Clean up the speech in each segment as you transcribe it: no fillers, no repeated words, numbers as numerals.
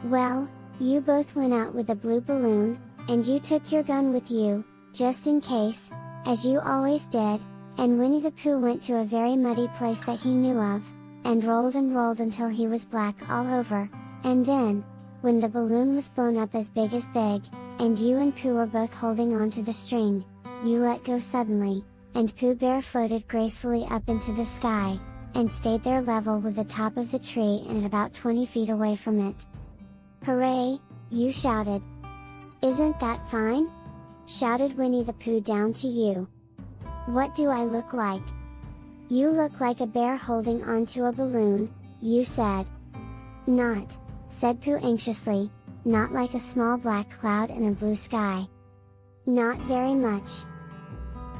Well, you both went out with a blue balloon, and you took your gun with you, just in case, as you always did, and Winnie-the-Pooh went to a very muddy place that he knew of, and rolled until he was black all over, and then, when the balloon was blown up as big, and you and Pooh were both holding onto the string, you let go suddenly, and Pooh Bear floated gracefully up into the sky, and stayed there level with the top of the tree and about 20 feet away from it. "Hooray!" you shouted. "Isn't that fine?" shouted Winnie-the-Pooh down to you. "What do I look like?" "You look like a bear holding onto a balloon," you said. "Not," said Pooh anxiously, "not like a small black cloud in a blue sky. Not very much."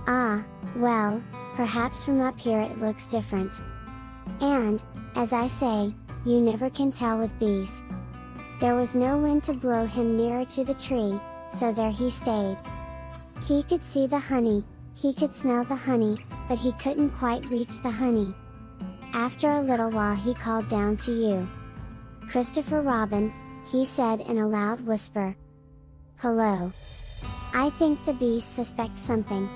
"Ah, well, perhaps from up here it looks different. And, as I say, you never can tell with bees." There was no wind to blow him nearer to the tree, so there he stayed. He could see the honey, he could smell the honey, but he couldn't quite reach the honey. After a little while he called down to you. "Christopher Robin," he said in a loud whisper. "Hello. I think the bees suspect something."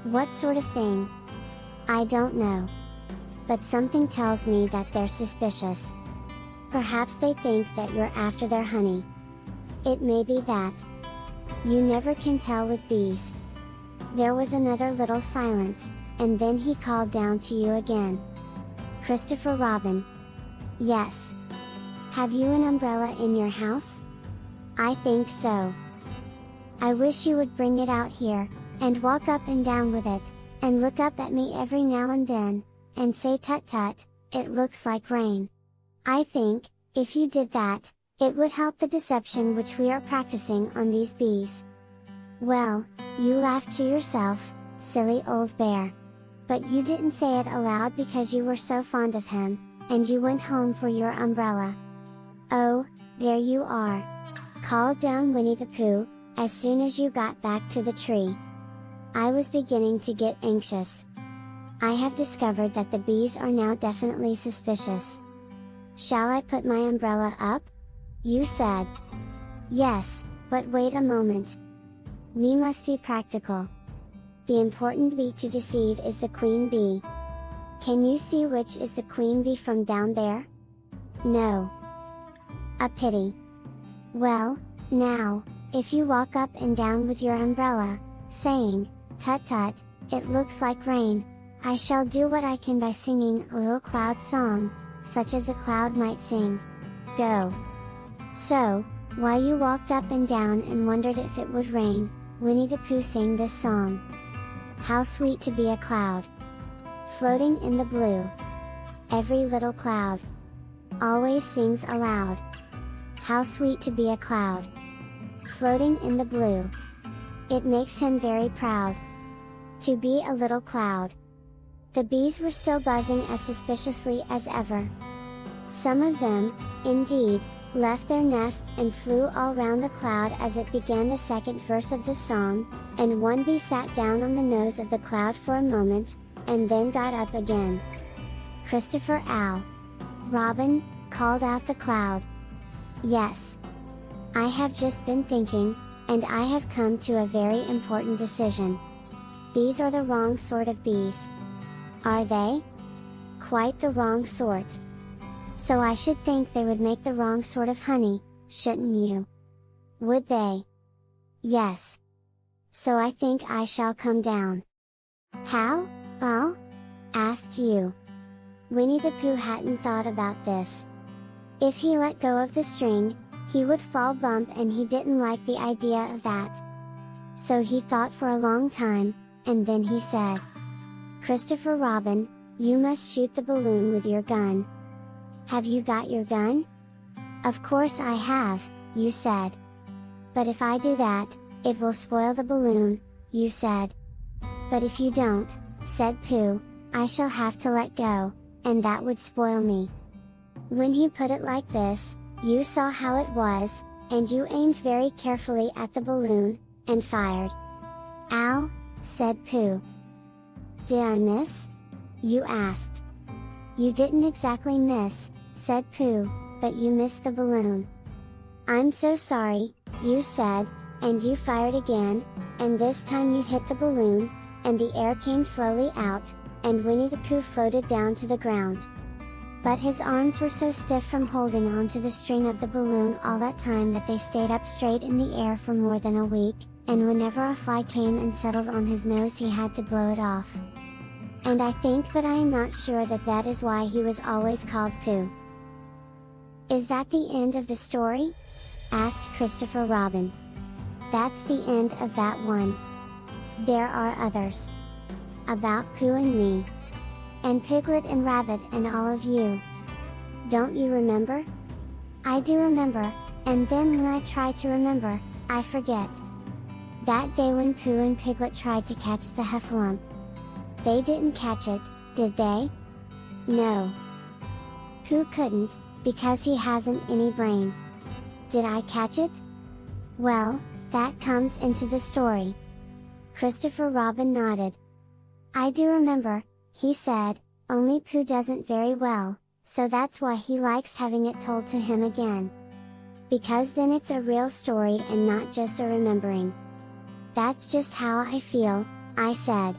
"What sort of thing?" "I don't know. But something tells me that they're suspicious. Perhaps they think that you're after their honey. It may be that. You never can tell with bees." There was another little silence, and then he called down to you again. "Christopher Robin." "Yes. Have you an umbrella in your house?" "I think so. I wish you would bring it out here, and walk up and down with it, and look up at me every now and then, and say tut tut, it looks like rain. I think, if you did that, it would help the deception which we are practicing on these bees." Well, you laughed to yourself, silly old bear. But you didn't say it aloud because you were so fond of him, and you went home for your umbrella. "Oh, there you are!" called down Winnie-the-Pooh, as soon as you got back to the tree. "I was beginning to get anxious. I have discovered that the bees are now definitely suspicious. Shall I put my umbrella up?" you said. "Yes, but wait a moment. We must be practical. The important bee to deceive is the queen bee. Can you see which is the queen bee from down there?" "No." "A pity. Well, now, if you walk up and down with your umbrella, saying, 'Tut tut, it looks like rain,' I shall do what I can by singing a little cloud song, such as a cloud might sing. Go." So, while you walked up and down and wondered if it would rain, Winnie-the-Pooh sang this song. "How sweet to be a cloud, floating in the blue. Every little cloud always sings aloud. How sweet to be a cloud, floating in the blue. It makes him very proud to be a little cloud." The bees were still buzzing as suspiciously as ever. Some of them, indeed, left their nests and flew all round the cloud as it began the second verse of the song, and one bee sat down on the nose of the cloud for a moment, and then got up again. "Christopher Owl. Robin," called out the cloud. "Yes. I have just been thinking, and I have come to a very important decision. These are the wrong sort of bees." "Are they?" "Quite the wrong sort. So I should think they would make the wrong sort of honey, shouldn't you?" "Would they?" "Yes. So I think I shall come down." "How, oh?" asked you. Winnie-the-Pooh hadn't thought about this. If he let go of the string, he would fall bump, and he didn't like the idea of that. So he thought for a long time, and then he said, "Christopher Robin, you must shoot the balloon with your gun." "Have you got your gun?" "Of course I have," you said. "But if I do that, it will spoil the balloon," you said. "But if you don't," said Pooh, "I shall have to let go, and that would spoil me." When he put it like this, you saw how it was, and you aimed very carefully at the balloon, and fired. "Ow!" said Pooh. "Did I miss?" you asked. "You didn't exactly miss," said Pooh, "but you missed the balloon. "I'm so sorry," you said, and you fired again, and this time you hit the balloon, and the air came slowly out, and Winnie-the-Pooh floated down to the ground. But his arms were so stiff from holding on to the string of the balloon all that time that they stayed up straight in the air for more than a week, and whenever a fly came and settled on his nose he had to blow it off. And I think, but I am not sure, that that is why he was always called Pooh. "Is that the end of the story?" asked Christopher Robin. "That's the end of that one. There are others. About Pooh and me. And Piglet and Rabbit and all of you. Don't you remember?" "I do remember, and then when I try to remember, I forget. That day when Pooh and Piglet tried to catch the heffalump. They didn't catch it, did they?" "No. Pooh couldn't, because he hasn't any brain. Did I catch it?" "Well, that comes into the story." Christopher Robin nodded. "I do remember," he said, "only Pooh doesn't very well, so that's why he likes having it told to him again. Because then it's a real story and not just a remembering." "That's just how I feel," I said.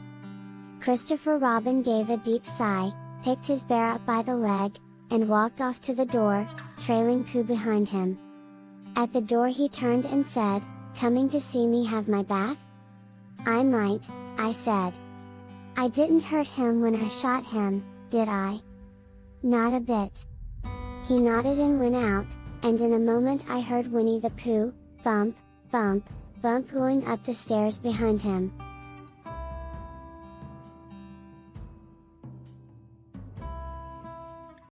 Christopher Robin gave a deep sigh, picked his bear up by the leg, and walked off to the door, trailing Pooh behind him. At the door he turned and said, "Coming to see me have my bath?" "I might," I said. "I didn't hurt him when I shot him, did I?" "Not a bit." He nodded and went out, and in a moment I heard Winnie-the-Pooh, bump, bump, bump going up the stairs behind him.